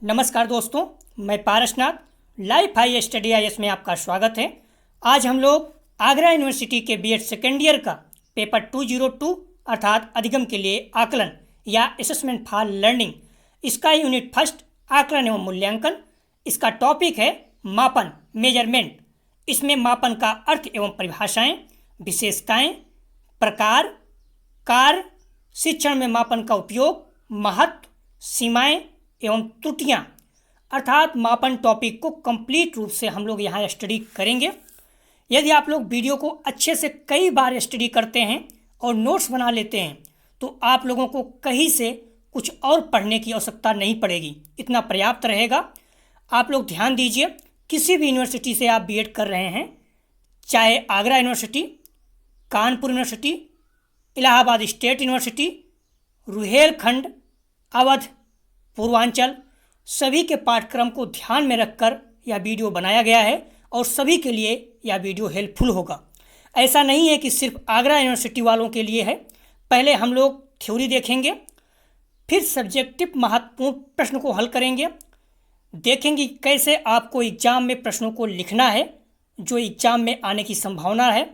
नमस्कार दोस्तों, मैं Parasnath life high study IAS में आपका स्वागत है। आज हम लोग आगरा यूनिवर्सिटी के बीएड सेकेंड ईयर का पेपर 202 अर्थात अधिगम के लिए आकलन या असेसमेंट फॉर लर्निंग, इसका यूनिट फर्स्ट आकलन एवं मूल्यांकन। इसका टॉपिक है मापन, मेजरमेंट। इसमें मापन का अर्थ एवं परिभाषाएं, विशेषताएं, प्रकार, कार्य, शिक्षण में मापन का उपयोग, महत्व, सीमाएं एवं त्रुटियां अर्थात मापन टॉपिक को कंप्लीट रूप से हम लोग यहाँ स्टडी करेंगे। यदि आप लोग वीडियो को अच्छे से कई बार स्टडी करते हैं और नोट्स बना लेते हैं तो आप लोगों को कहीं से कुछ और पढ़ने की आवश्यकता नहीं पड़ेगी, इतना पर्याप्त रहेगा। आप लोग ध्यान दीजिए, किसी भी यूनिवर्सिटी से आप बीएड कर रहे हैं, चाहे Agra university, Kanpur university, Allahabad state university, Rohilkhand, Awadh, Purvanchal, सभी के पाठ्यक्रम को ध्यान में रखकर यह वीडियो बनाया गया है और सभी के लिए यह वीडियो हेल्पफुल होगा। ऐसा नहीं है कि सिर्फ आगरा यूनिवर्सिटी वालों के लिए है। पहले हम लोग थ्योरी देखेंगे, फिर सब्जेक्टिव महत्वपूर्ण प्रश्न को हल करेंगे, देखेंगे कैसे आपको एग्जाम में प्रश्नों को लिखना है जो एग्जाम में आने की संभावना है।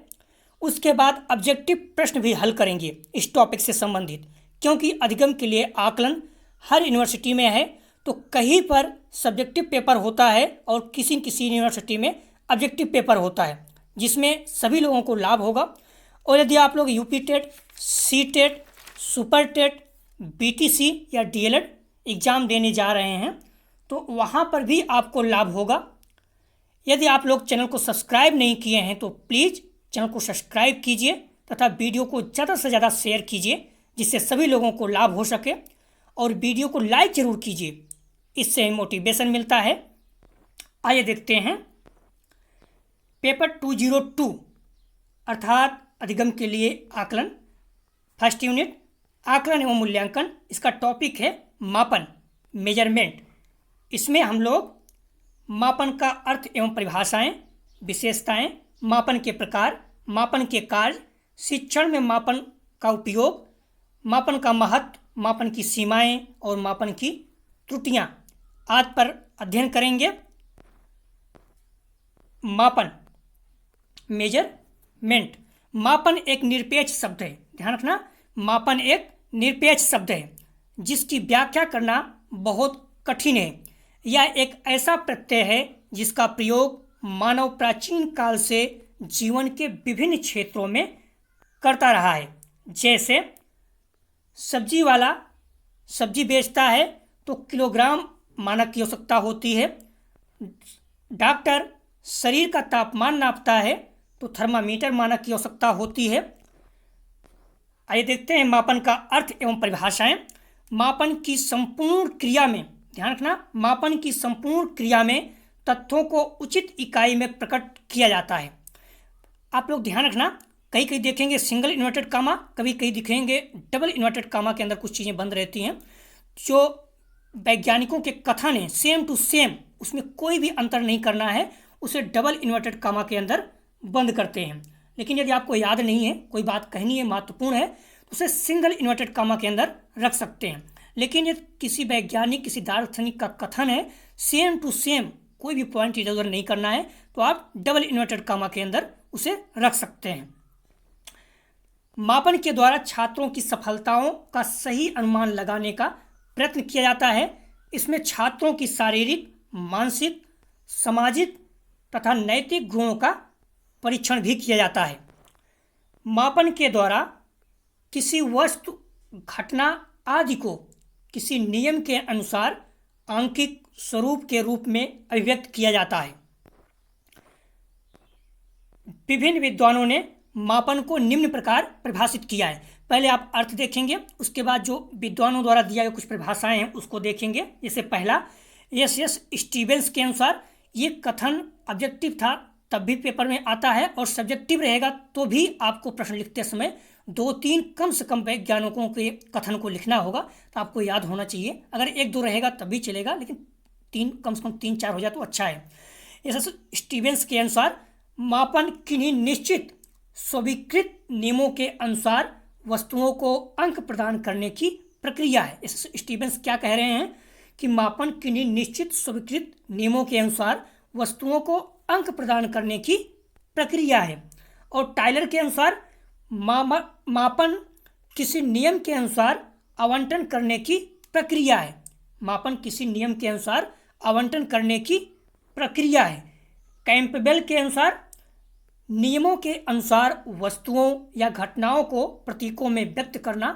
उसके बाद ऑब्जेक्टिव प्रश्न भी हल करेंगे इस टॉपिक से संबंधित, क्योंकि अधिगम के लिए आकलन हर यूनिवर्सिटी में है तो कहीं पर सब्जेक्टिव पेपर होता है और किसी किसी यूनिवर्सिटी में ऑब्जेक्टिव पेपर होता है, जिसमें सभी लोगों को लाभ होगा। और यदि आप लोग UP TET, C TET, super TET, BTC या डीएलएड एग्ज़ाम देने जा रहे हैं तो वहाँ पर भी आपको लाभ होगा। यदि आप लोग चैनल को सब्सक्राइब नहीं किए हैं तो प्लीज़ चैनल को सब्सक्राइब कीजिए तथा वीडियो को ज़्यादा से ज़्यादा शेयर कीजिए, जिससे सभी लोगों को लाभ हो सके। और वीडियो को लाइक जरूर कीजिए, इससे मोटिवेशन मिलता है। आइए देखते हैं पेपर 202 अर्थात अधिगम के लिए आकलन, फर्स्ट यूनिट आकलन एवं मूल्यांकन। इसका टॉपिक है मापन, मेजरमेंट। इसमें हम लोग मापन का अर्थ एवं परिभाषाएं, विशेषताएं, मापन के प्रकार, मापन के कार्य, शिक्षण में मापन का उपयोग, मापन का महत्व, मापन की सीमाएं और मापन की त्रुटियां आदि पर अध्ययन करेंगे। मापन, मेजरमेंट। मापन एक निरपेक्ष शब्द है, ध्यान रखना। मापन एक निरपेक्ष शब्द है जिसकी व्याख्या करना बहुत कठिन है। यह एक ऐसा प्रत्यय है जिसका प्रयोग मानव प्राचीन काल से जीवन के विभिन्न क्षेत्रों में करता रहा है। जैसे सब्जी वाला सब्जी बेचता है तो किलोग्राम मानक की आवश्यकता होती है। डॉक्टर शरीर का तापमान नापता है तो थर्मामीटर मानक की आवश्यकता होती है। आइए देखते हैं मापन का अर्थ एवं परिभाषाएं। मापन की संपूर्ण क्रिया में, ध्यान रखना, मापन की संपूर्ण क्रिया में तथ्यों को उचित इकाई में प्रकट किया जाता है। आप लोग ध्यान रखना, कहीं कहीं देखेंगे सिंगल इन्वर्टेड कामा, कभी कहीं दिखेंगे डबल इन्वर्टेड कामा के अंदर कुछ चीज़ें बंद रहती हैं। जो वैज्ञानिकों के कथन है सेम टू सेम, उसमें कोई भी अंतर नहीं करना है, उसे डबल इन्वर्टेड कामा के अंदर बंद करते हैं। लेकिन यदि आपको याद नहीं है, कोई बात कहनी है, महत्वपूर्ण है, तो उसे सिंगल इन्वर्टेड कामा के अंदर रख सकते हैं। लेकिन यदि किसी वैज्ञानिक, किसी दार्शनिक का कथन है सेम टू सेम, कोई भी पॉइंट इधर उधर नहीं करना है, तो आप डबल इन्वर्टेड कामा के अंदर उसे रख सकते हैं। मापन के द्वारा छात्रों की सफलताओं का सही अनुमान लगाने का प्रयत्न किया जाता है। इसमें छात्रों की शारीरिक, मानसिक, सामाजिक तथा नैतिक गुणों का परीक्षण भी किया जाता है। मापन के द्वारा किसी वस्तु, घटना आदि को किसी नियम के अनुसार आंकिक स्वरूप के रूप में अभिव्यक्त किया जाता है। विभिन्न विद्वानों ने मापन को निम्न प्रकार परिभाषित किया है। पहले आप अर्थ देखेंगे, उसके बाद जो विद्वानों द्वारा दिया गया कुछ परिभाषाएं हैं उसको देखेंगे। जैसे पहला, एस स्टीवेंस के अनुसार ये कथन ऑब्जेक्टिव था तब भी पेपर में आता है, और सब्जेक्टिव रहेगा तो भी आपको प्रश्न लिखते समय 2-3 कम से कम वैज्ञानिकों के कथन को लिखना होगा, तो आपको याद होना चाहिए। अगर 1-2 रहेगा तब भी चलेगा, लेकिन 3 कम से कम 3-4 हो जाए तो अच्छा है। एस स्टीवेंस के अनुसार मापन किन्हीं निश्चित स्वीकृत नियमों के अनुसार वस्तुओं को अंक प्रदान करने की प्रक्रिया है। स्टीवेंस क्या कह रहे हैं कि मापन किन्हीं निश्चित स्वीकृत नियमों के अनुसार वस्तुओं को अंक प्रदान करने की प्रक्रिया है। और टाइलर के अनुसार मापन किसी नियम के अनुसार आवंटन करने की प्रक्रिया है। मापन किसी नियम के अनुसार आवंटन करने की प्रक्रिया है। कैंपबेल के अनुसार नियमों के अनुसार वस्तुओं या घटनाओं को प्रतीकों में व्यक्त करना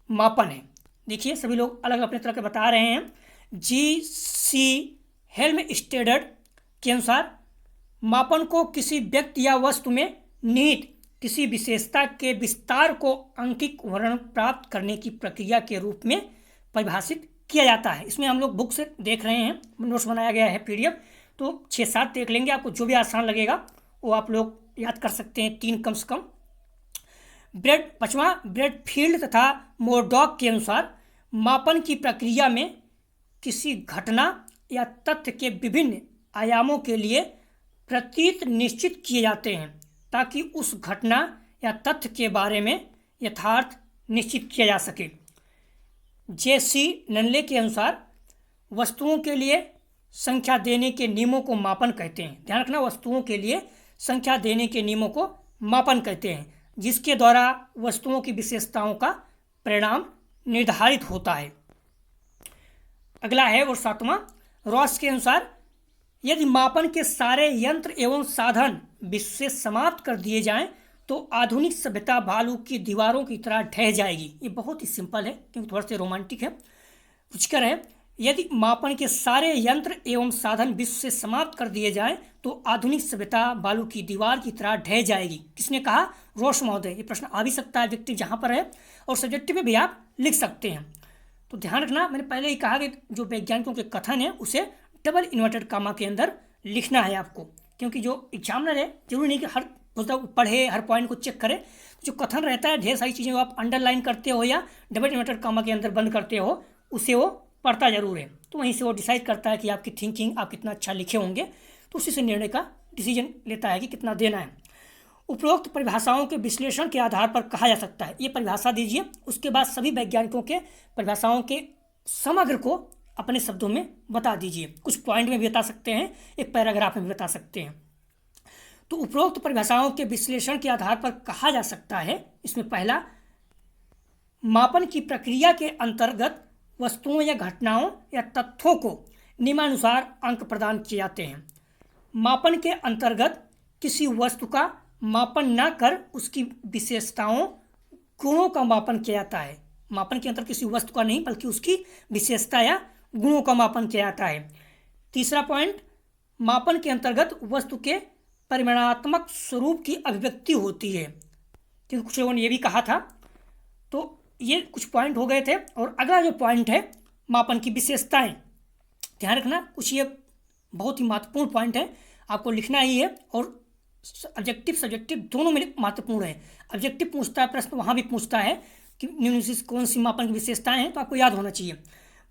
मापन है। देखिए सभी लोग अलग अपने तरह के बता रहे हैं। जी.सी. हेल्मस्टेड के अनुसार मापन को किसी व्यक्ति या वस्तु में निहित किसी विशेषता के विस्तार को अंकित वर्णन प्राप्त करने की प्रक्रिया के रूप में परिभाषित किया जाता है। इसमें हम लोग बुक से देख रहे हैं, नोट्स बनाया गया है PDF, तो 6-7 देख लेंगे। आपको जो भी आसान लगेगा वो आप लोग याद कर सकते हैं, 3 कम से कम। ब्रेडफील्ड तथा मोरडॉक के अनुसार मापन की प्रक्रिया में किसी घटना या तथ्य के विभिन्न आयामों के लिए प्रतीत निश्चित किए जाते हैं ताकि उस घटना या तथ्य के बारे में यथार्थ निश्चित किया जा सके। J.C. ननले के अनुसार वस्तुओं के लिए संख्या देने के नियमों को मापन कहते हैं। ध्यान रखना, वस्तुओं के लिए संख्या देने के नियमों को मापन कहते हैं, जिसके द्वारा वस्तुओं की विशेषताओं का परिणाम निर्धारित होता है। अगला है और 7वां, रॉस के अनुसार यदि मापन के सारे यंत्र एवं साधन विश्व से समाप्त कर दिए जाएं तो आधुनिक सभ्यता भालू की दीवारों की तरह ढह जाएगी। ये बहुत ही सिंपल है क्योंकि थोड़ा सा रोमांटिक है, रुचिकर है। यदि मापन के सारे यंत्र एवं साधन विश्व से समाप्त कर दिए जाएं तो आधुनिक सभ्यता बालू की दीवार की तरह ढह जाएगी। किसने कहा? रॉस महोदय। ये प्रश्न आ भी सकता है, व्यक्ति जहाँ पर है, और सब्जेक्टिव में भी आप लिख सकते हैं। तो ध्यान रखना, मैंने पहले ही कहा कि जो वैज्ञानिकों के कथन है उसे डबल इन्वर्टेड कामा के अंदर लिखना है आपको, क्योंकि जो एग्जामिनर है जरूरी नहीं कि हर पुस्तक पढ़े, हर पॉइंट को चेक करे। जो कथन रहता है, ढेर सारी चीज़ें आप अंडरलाइन करते हो या डबल इन्वर्टेड कामा के अंदर बंद करते हो, उसे वो पढ़ता जरूर है। तो वहीं से वो डिसाइड करता है कि आपकी थिंकिंग, आप कितना अच्छा लिखे होंगे, तो उसी से निर्णय का डिसीजन लेता है कि कितना देना है। उपरोक्त परिभाषाओं के विश्लेषण के आधार पर कहा जा सकता है। ये परिभाषा दीजिए, उसके बाद सभी वैज्ञानिकों के परिभाषाओं के समग्र को अपने शब्दों में बता दीजिए। कुछ पॉइंट में भी बता सकते हैं, एक पैराग्राफ में भी बता सकते हैं। तो उपरोक्त परिभाषाओं के विश्लेषण के आधार पर कहा जा सकता है, इसमें पहला, मापन की प्रक्रिया के अंतर्गत वस्तुओं या घटनाओं या तथ्यों को नियमानुसार अंक प्रदान किए जाते हैं। मापन के अंतर्गत किसी वस्तु का मापन न कर उसकी विशेषताओं, गुणों का मापन किया जाता है। मापन के अंतर्गत किसी वस्तु का नहीं बल्कि उसकी विशेषता या गुणों का मापन किया जाता है। तीसरा पॉइंट, मापन के अंतर्गत वस्तु के परिमाणात्मक स्वरूप की अभिव्यक्ति होती है, क्योंकि कुछ लोगों ने ये भी कहा था। तो ये कुछ पॉइंट हो गए थे। और अगला जो पॉइंट है, मापन की विशेषताएं। ध्यान रखना, कुछ ये बहुत ही महत्वपूर्ण पॉइंट है, आपको लिखना ही है। और ऑब्जेक्टिव सब्जेक्टिव दोनों में महत्वपूर्ण है। ऑब्जेक्टिव पूछता है प्रश्न, वहाँ भी पूछता है कि निम्नलिखित कौन सी मापन की विशेषताएं हैं, तो आपको याद होना चाहिए।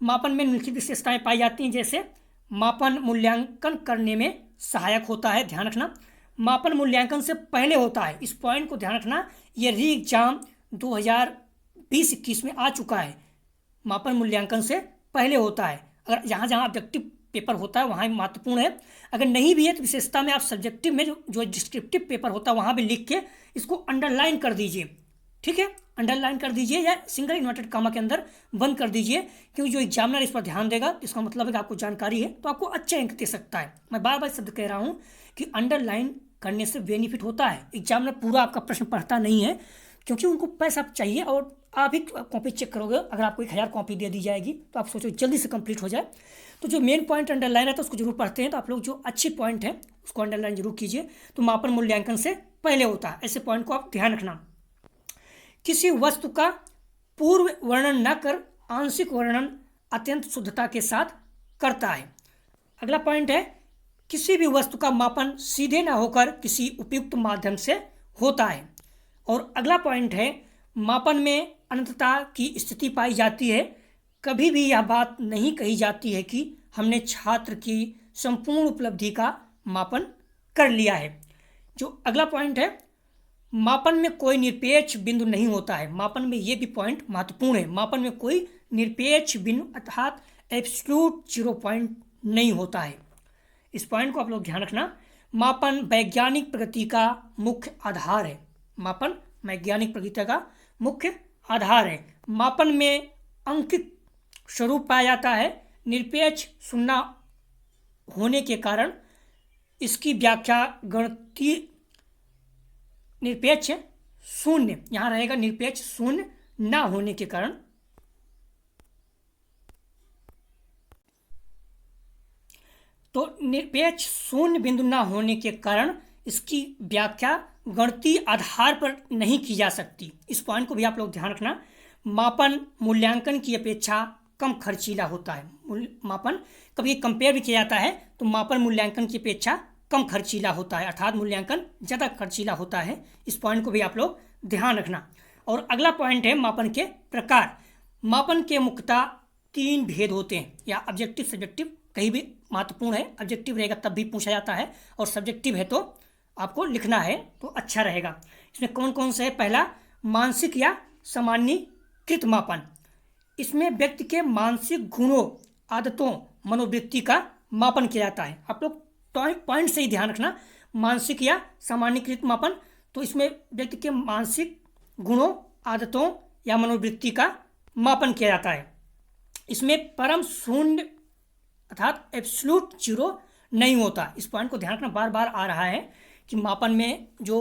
मापन में निम्नलिखित विशेषताएं पाई जाती हैं, जैसे मापन मूल्यांकन करने में सहायक होता है। ध्यान रखना, मापन मूल्यांकन से पहले होता है। इस पॉइंट को ध्यान रखना, ये री एग्जाम 2020-21 में आ चुका है। मापन मूल्यांकन से पहले होता है। अगर जहाँ जहाँ ऑब्जेक्टिव पेपर होता है वहाँ महत्वपूर्ण है। अगर नहीं भी है तो विशेषता में आप सब्जेक्टिव में जो डिस्क्रिप्टिव पेपर होता है वहाँ भी लिख के इसको अंडरलाइन कर दीजिए। ठीक है, अंडरलाइन कर दीजिए या सिंगल इन्वर्टेड कामा के अंदर बंद कर दीजिए, क्योंकि जो एग्जामिनर इस पर ध्यान देगा, इसका मतलब है कि आपको जानकारी है, तो आपको अच्छे अंक दे सकता है। मैं बार बार शब्द कह रहा हूँ कि अंडरलाइन करने से बेनिफिट होता है। एग्जामिनर पूरा आपका प्रश्न पढ़ता नहीं है, क्योंकि उनको पैसा चाहिए, और आप ही कॉपी चेक करोगे। अगर आपको 1000 कॉपी दे दी जाएगी तो आप सोचो जल्दी से कंप्लीट हो जाए। तो जो मेन पॉइंट अंडरलाइन रहता है उसको जरूर पढ़ते हैं। तो आप लोग जो अच्छी पॉइंट है उसको अंडरलाइन जरूर कीजिए। तो मापन मूल्यांकन से पहले होता है, ऐसे पॉइंट को आप ध्यान रखना। किसी वस्तु का पूर्व वर्णन न कर आंशिक वर्णन अत्यंत शुद्धता के साथ करता है। अगला पॉइंट है, किसी भी वस्तु का मापन सीधे न होकर किसी उपयुक्त माध्यम से होता है। और अगला पॉइंट है, मापन में अनंतता की स्थिति पाई जाती है। कभी भी यह बात नहीं कही जाती है कि हमने छात्र की संपूर्ण उपलब्धि का मापन कर लिया है। जो अगला पॉइंट है, मापन में कोई निरपेक्ष बिंदु नहीं होता है। मापन में ये भी पॉइंट महत्वपूर्ण है। मापन में कोई निरपेक्ष बिंदु अर्थात एब्सोल्यूट 0 पॉइंट नहीं होता है। इस पॉइंट को आप लोग ध्यान रखना। मापन वैज्ञानिक प्रगति का मुख्य आधार है। मापन वैज्ञानिक प्रगति का मुख्य आधार है। मापन में अंकित स्वरूप पाया जाता है। निरपेक्ष शून्य होने के कारण इसकी व्याख्या गणितीय निरपेक्ष शून्य, यहाँ रहेगा निरपेक्ष शून्य ना होने के कारण। तो निरपेक्ष शून्य बिंदु ना होने के कारण इसकी व्याख्या गणितीय आधार पर नहीं की जा सकती। इस पॉइंट को भी आप लोग ध्यान रखना। मापन मूल्यांकन की अपेक्षा कम खर्चीला होता है। मापन कभी कंपेयर भी किया जाता है तो मापन मूल्यांकन की अपेक्षा कम खर्चीला होता है, अर्थात मूल्यांकन ज़्यादा खर्चीला होता है। इस पॉइंट को भी आप लोग ध्यान रखना। और अगला पॉइंट है मापन के प्रकार। मापन के मुख्यतः 3 भेद होते हैं, या ऑब्जेक्टिव सब्जेक्टिव कहीं भी महत्वपूर्ण है। ऑब्जेक्टिव रहेगा तब भी पूछा जाता है, और सब्जेक्टिव है तो आपको लिखना है तो अच्छा रहेगा। इसमें कौन कौन से है? पहला, मानसिक या सामान्यीकृत मापन। इसमें व्यक्ति के मानसिक गुणों, आदतों, मनोवृत्ति का मापन किया जाता है। आप लोग पॉइंट से ही ध्यान रखना। मानसिक या सामान्यीकृत मापन, तो इसमें व्यक्ति के मानसिक गुणों, आदतों या मनोवृत्ति का मापन किया जाता है। इसमें परम शून्य अर्थात एब्सोल्यूट 0 नहीं होता। इस पॉइंट को ध्यान रखना, बार बार आ रहा है कि मापन में जो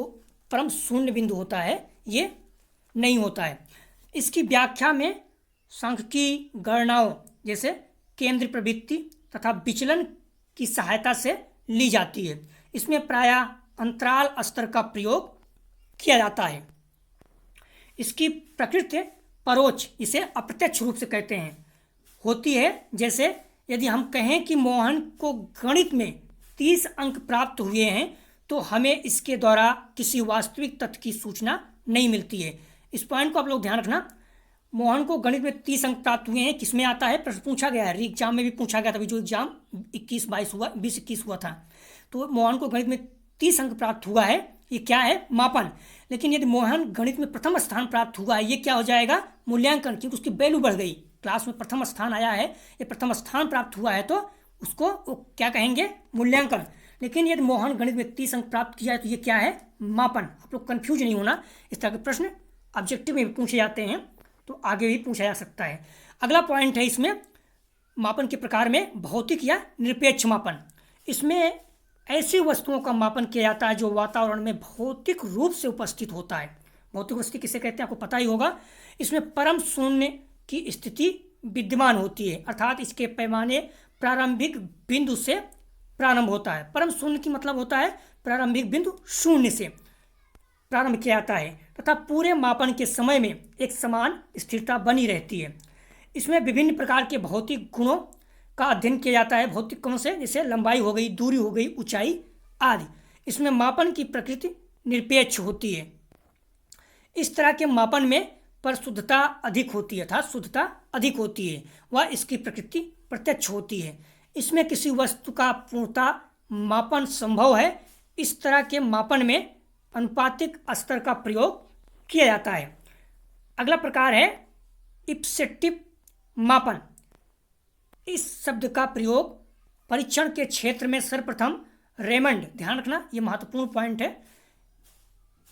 परम शून्य बिंदु होता है ये नहीं होता है। इसकी व्याख्या में सांख्यिकी गणनाओं जैसे केंद्र प्रवृत्ति तथा विचलन की सहायता से ली जाती है। इसमें प्रायः अंतराल स्तर का प्रयोग किया जाता है। इसकी प्रकृति परोक्ष, इसे अप्रत्यक्ष रूप से कहते हैं, होती है। जैसे यदि हम कहें कि मोहन को गणित में 30 अंक प्राप्त हुए हैं तो हमें इसके द्वारा किसी वास्तविक तथ्य की सूचना नहीं मिलती है। इस पॉइंट को आप लोग ध्यान रखना। मोहन को गणित में 30 अंक प्राप्त हुए हैं, किसमें आता है? प्रश्न पूछा गया है, एग्जाम में भी पूछा गया था, जो एग्जाम 20-21 हुआ था। तो मोहन को गणित में 30 अंक प्राप्त हुआ है, ये क्या है? मापन। लेकिन यदि मोहन गणित में प्रथम स्थान प्राप्त हुआ है, ये क्या हो जाएगा? मूल्यांकन, क्योंकि उसकी वैल्यू बढ़ गई। क्लास में प्रथम स्थान आया है, ये प्रथम स्थान प्राप्त हुआ है तो उसको क्या कहेंगे? मूल्यांकन। लेकिन यदि मोहन गणित में 30 अंक प्राप्त किया है तो ये क्या है? मापन। आप लोग कंफ्यूज नहीं होना, इस तरह के प्रश्न ऑब्जेक्टिव में भी पूछे जाते हैं तो आगे भी पूछा जा सकता है। अगला पॉइंट है इसमें मापन के प्रकार में भौतिक या निरपेक्ष मापन। इसमें ऐसी वस्तुओं का मापन किया जाता है जो वातावरण में भौतिक रूप से उपस्थित होता है। भौतिक वस्तु किसे कहते हैं आपको पता ही होगा। इसमें परम शून्य की स्थिति विद्यमान होती है, अर्थात इसके पैमाने प्रारंभिक बिंदु से प्रारंभ होता है। परम शून्य की मतलब होता है प्रारंभिक बिंदु शून्य से प्रारंभ किया जाता है तथा पूरे मापन के समय में एक समान स्थिरता बनी रहती है। इसमें विभिन्न प्रकार के भौतिक गुणों का अध्ययन किया जाता है। भौतिक गुणों से जैसे लंबाई हो गई, दूरी हो गई, ऊंचाई आदि। इसमें मापन की प्रकृति निरपेक्ष होती है। इस तरह के मापन में पर शुद्धता अधिक होती है, अर्थात शुद्धता अधिक होती है, वह इसकी प्रकृति प्रत्यक्ष होती है। इसमें किसी वस्तु का पूर्णतः मापन संभव है। इस तरह के मापन में अनुपातिक स्तर का प्रयोग किया जाता है। अगला प्रकार है इप्सेटिव मापन। इस शब्द का प्रयोग परीक्षण के क्षेत्र में सर्वप्रथम रेमंड, ध्यान रखना ये महत्वपूर्ण पॉइंट है,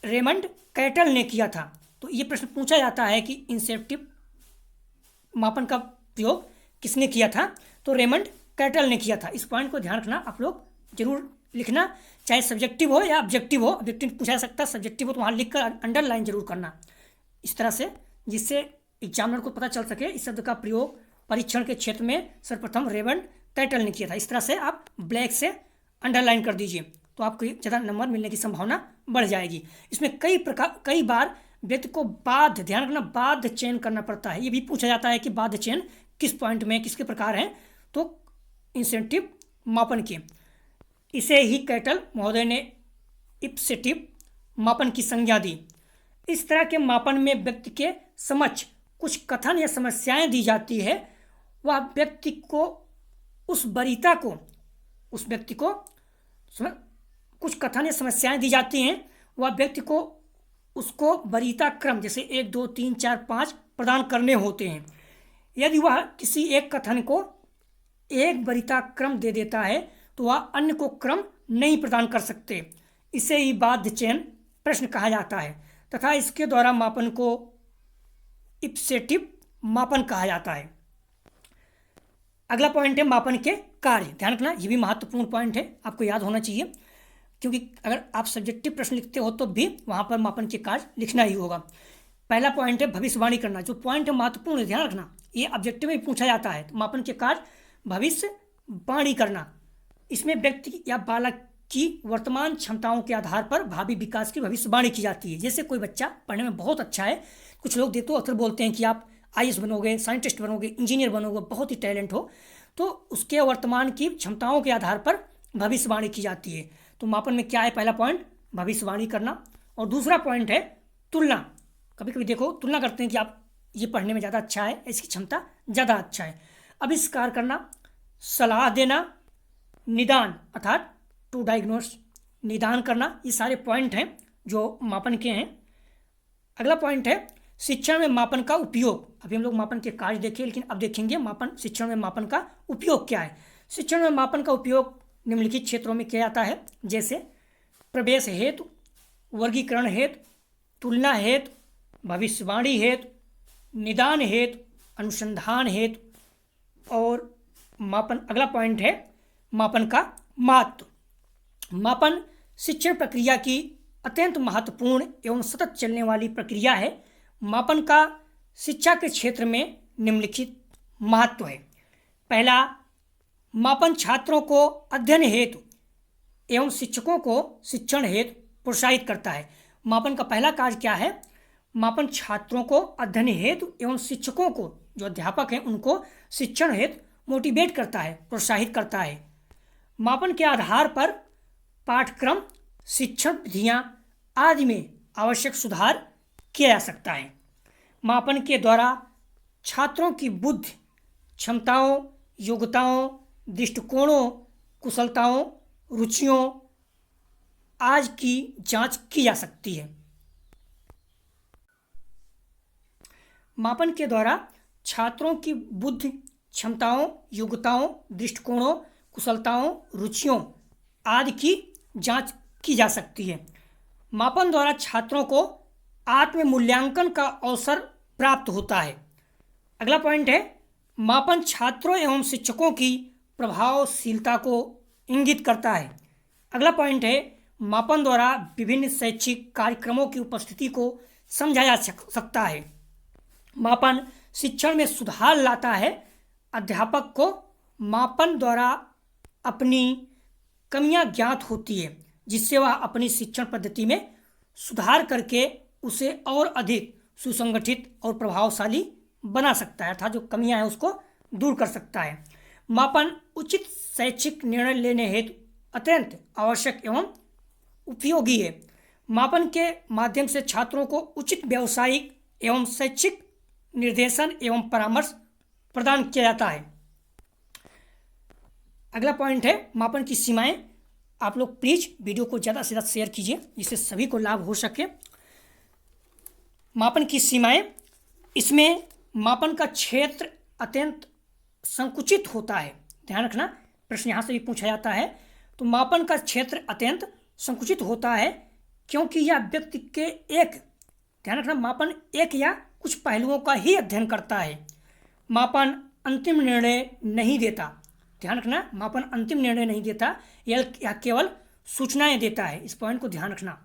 रेमंड कैटल ने किया था। तो ये प्रश्न पूछा जाता है कि इंसेप्टिव मापन का प्रयोग किसने किया था? तो रेमंड कैटल ने किया था। इस पॉइंट को ध्यान रखना, आप लोग जरूर लिखना, चाहे सब्जेक्टिव हो या ऑब्जेक्टिव हो। ऑब्जेक्टिव पूछा जा सकता है, सब्जेक्टिव हो तो वहाँ लिख कर अंडरलाइन जरूर करना इस तरह से, जिससे एग्जामिनर को पता चल सके इस शब्द का प्रयोग परीक्षण के क्षेत्र में सर्वप्रथम रेमंड कैटल ने किया था। इस तरह से आप ब्लैक से अंडरलाइन कर दीजिए तो आपको ज़्यादा नंबर मिलने की संभावना बढ़ जाएगी। इसमें कई बार व्यक्ति को बाध्य, ध्यान रखना, बाध्य चयन करना पड़ता है। ये भी पूछा जाता है कि बाध्य चयन किस पॉइंट में, किसके प्रकार हैं? तो इंसेंटिव मापन के। इसे ही कैटल महोदय ने इप्सेटिव मापन की संज्ञा दी। इस तरह के मापन में व्यक्ति के समक्ष कुछ कथन या समस्याएं दी जाती है। वह व्यक्ति को उस व्यक्ति को कुछ कथन या समस्याएं दी जाती हैं। वह व्यक्ति को उसको वरीयता क्रम जैसे 1, 2, 3, 4, 5 प्रदान करने होते हैं। यदि वह किसी एक कथन को एक वरीयता क्रम दे देता है तो वह अन्य को क्रम नहीं प्रदान कर सकते। इसे ही बाध्य चयन प्रश्न कहा जाता है तथा इसके द्वारा मापन को इप्सेटिव मापन कहा जाता है। अगला पॉइंट है मापन के कार्य। ध्यान रखना, ये भी महत्वपूर्ण पॉइंट है, आपको याद होना चाहिए, क्योंकि अगर आप सब्जेक्टिव प्रश्न लिखते हो तो भी वहाँ पर मापन के कार्य लिखना ही होगा। पहला पॉइंट है भविष्यवाणी करना। जो पॉइंट है महत्वपूर्ण है, ध्यान रखना, ये ऑब्जेक्टिव में पूछा जाता है। तो मापन के कार्य भविष्यवाणी करना, इसमें व्यक्ति या बालक की वर्तमान क्षमताओं के आधार पर भावी विकास की भविष्यवाणी की जाती है। जैसे कोई बच्चा पढ़ने में बहुत अच्छा है, कुछ लोग देखो अक्सर बोलते हैं कि आप आईएएस बनोगे, साइंटिस्ट बनोगे, इंजीनियर बनोगे, बहुत ही टैलेंट हो, तो उसके वर्तमान की क्षमताओं के आधार पर भविष्यवाणी की जाती है। तो मापन में क्या है, पहला पॉइंट भविष्यवाणी करना, और दूसरा पॉइंट है तुलना। कभी कभी देखो तुलना करते हैं कि आप ये पढ़ने में ज़्यादा अच्छा है, इसकी क्षमता ज़्यादा अच्छा है। आविष्कार करना, सलाह देना, निदान अर्थात टू डायग्नोस, निदान करना, ये सारे पॉइंट हैं जो मापन के हैं। अगला पॉइंट है शिक्षण में मापन का उपयोग। अभी हम लोग मापन के कार्य देखे, लेकिन अब देखेंगे मापन, शिक्षण में मापन का उपयोग क्या है। शिक्षण में मापन का उपयोग निम्नलिखित क्षेत्रों में किया जाता है, जैसे प्रवेश हेतु, वर्गीकरण हेतु, तुलना हेतु, भविष्यवाणी हेतु, निदान हेतु, अनुसंधान हेतु और मापन। अगला पॉइंट है मापन का महत्व। मापन शिक्षण प्रक्रिया की अत्यंत महत्वपूर्ण एवं सतत चलने वाली प्रक्रिया है। मापन का शिक्षा के क्षेत्र में निम्नलिखित महत्व है। पहला, मापन छात्रों को अध्ययन हेतु एवं शिक्षकों को शिक्षण हेतु प्रोत्साहित करता है। मापन का पहला कार्य क्या है, मापन छात्रों को अध्ययन हेतु एवं शिक्षकों को, जो अध्यापक हैं उनको शिक्षण हेतु मोटिवेट करता है, प्रोत्साहित करता है। मापन के आधार पर पाठ्यक्रम, शिक्षण विधियाँ आदि में आवश्यक सुधार किया जा सकता है। मापन के द्वारा छात्रों की बुद्धि, क्षमताओं, योग्यताओं, दृष्टिकोणों, कुशलताओं, रुचियों आज की जांच की जा सकती है। मापन के द्वारा छात्रों की बुद्धि, क्षमताओं, योग्यताओं, दृष्टिकोणों, कुशलताओं, रुचियों आदि की जांच की जा सकती है। मापन द्वारा छात्रों को आत्म मूल्यांकन का अवसर प्राप्त होता है। अगला पॉइंट है मापन छात्रों एवं शिक्षकों की प्रभावशीलता को इंगित करता है। अगला पॉइंट है मापन द्वारा विभिन्न शैक्षिक कार्यक्रमों की उपस्थिति को समझा जा सकता है। मापन शिक्षण में सुधार लाता है। अध्यापक को मापन द्वारा अपनी कमियां ज्ञात होती है, जिससे वह अपनी शिक्षण पद्धति में सुधार करके उसे और अधिक सुसंगठित और प्रभावशाली बना सकता है, अर्थात जो कमियां हैं उसको दूर कर सकता है। मापन उचित शैक्षिक निर्णय लेने हेतु अत्यंत आवश्यक एवं उपयोगी है। मापन के माध्यम से छात्रों को उचित व्यावसायिक एवं शैक्षिक निर्देशन एवं परामर्श प्रदान किया जाता है। अगला पॉइंट है मापन की सीमाएं। आप लोग प्लीज वीडियो को ज़्यादा से ज़्यादा शेयर कीजिए, जिससे सभी को लाभ हो सके। मापन की सीमाएं, इसमें मापन का क्षेत्र अत्यंत संकुचित होता है। ध्यान रखना, प्रश्न यहाँ से भी पूछा जाता है। तो मापन का क्षेत्र अत्यंत संकुचित होता है क्योंकि यह व्यक्ति के एक, ध्यान रखना, मापन एक या कुछ पहलुओं का ही अध्ययन करता है। मापन अंतिम निर्णय नहीं देता। ध्यान रखना, मापन अंतिम निर्णय नहीं देता, यह केवल सूचनाएं देता है। इस पॉइंट को ध्यान रखना।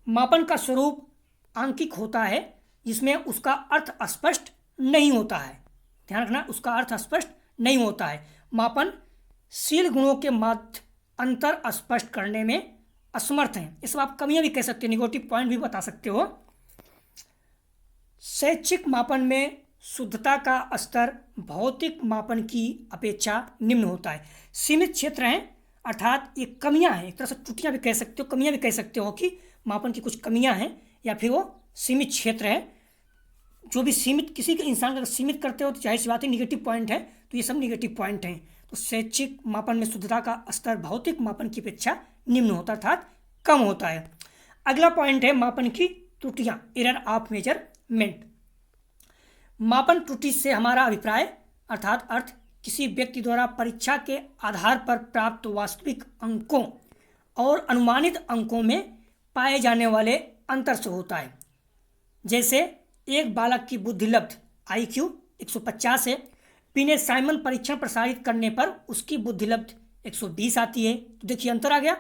मापन का स्वरूप आंकिक होता है, जिसमें उसका अर्थ स्पष्ट नहीं होता है। ध्यान रखना, उसका अर्थ स्पष्ट नहीं होता है। मापन शील गुणों के मध्य अंतर स्पष्ट करने में असमर्थ हैं। इस आप कमियां भी कह सकते हो, निगेटिव पॉइंट भी बता सकते हो। शैक्षिक मापन में शुद्धता का स्तर भौतिक मापन की अपेक्षा निम्न होता है। सीमित क्षेत्र हैं, अर्थात ये कमियां हैं, एक तरह से त्रुटियां भी कह सकते हो, कमियां भी कह सकते हो कि मापन की कुछ कमियां हैं, या फिर वो सीमित क्षेत्र है। जो भी सीमित, किसी के इंसान का सीमित करते हो तो जाहिर सी बात है निगेटिव पॉइंट है, तो ये सब निगेटिव पॉइंट हैं। तो शैक्षिक मापन में शुद्धता का स्तर भौतिक मापन की अपेक्षा निम्न होता है, अर्थात कम होता है। अगला पॉइंट है मापन की त्रुटियां, एरर ऑफ मेजरमेंट। मापन त्रुटि से हमारा अभिप्राय अर्थात अर्थ किसी व्यक्ति द्वारा परीक्षा के आधार पर प्राप्त वास्तविक अंकों और अनुमानित अंकों में पाए जाने वाले अंतर से होता है। जैसे एक बालक की बुद्धिलब्ध IQ 150 है, बिना साइमन परीक्षण प्रसारित करने पर उसकी बुद्धिलब्ध 120 आती है। तो देखिए अंतर आ गया।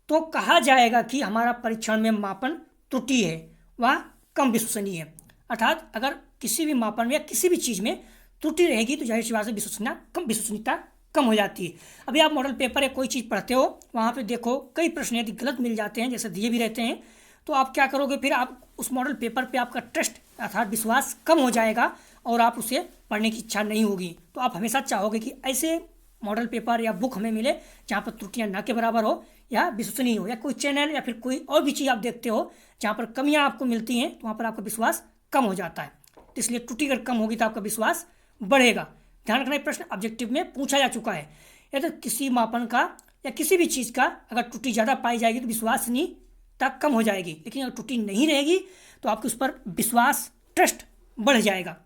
तो कहा जाएगा कि हमारा परीक्षण में मापन त्रुटि है, वह कम विश्वसनीय है। अर्थात अगर किसी भी मापन में या किसी भी चीज़ में त्रुटि रहेगी तो जाहिर सी बात से विश्वसनीयता कम हो जाती है। अभी आप मॉडल पेपर या कोई चीज़ पढ़ते हो, वहाँ पे देखो कई प्रश्न यदि गलत मिल जाते हैं, जैसे दिए भी रहते हैं, तो आप क्या करोगे, फिर आप उस मॉडल पेपर पे आपका ट्रस्ट अर्थात विश्वास कम हो जाएगा और आप उसे पढ़ने की इच्छा नहीं होगी। तो आप हमेशा चाहोगे कि ऐसे मॉडल पेपर या बुक हमें मिले जहाँ पर त्रुटियाँ ना के बराबर हो या विश्वसनीय हो, या कोई चैनल या फिर कोई और भी चीज़ आप देखते हो जहाँ पर कमियाँ आपको मिलती हैं तो वहाँ पर आपका विश्वास कम हो जाता है। तो इसलिए त्रुटि अगर कम होगी तो आपका विश्वास बढ़ेगा। ध्यान रखना, प्रश्न ऑब्जेक्टिव में पूछा जा चुका है। यदि किसी मापन का या किसी भी चीज़ का अगर त्रुटि ज़्यादा पाई जाएगी तो विश्वसनीयता कम हो जाएगी, लेकिन अगर त्रुटि नहीं रहेगी तो आपके उस पर विश्वास ट्रस्ट बढ़ जाएगा।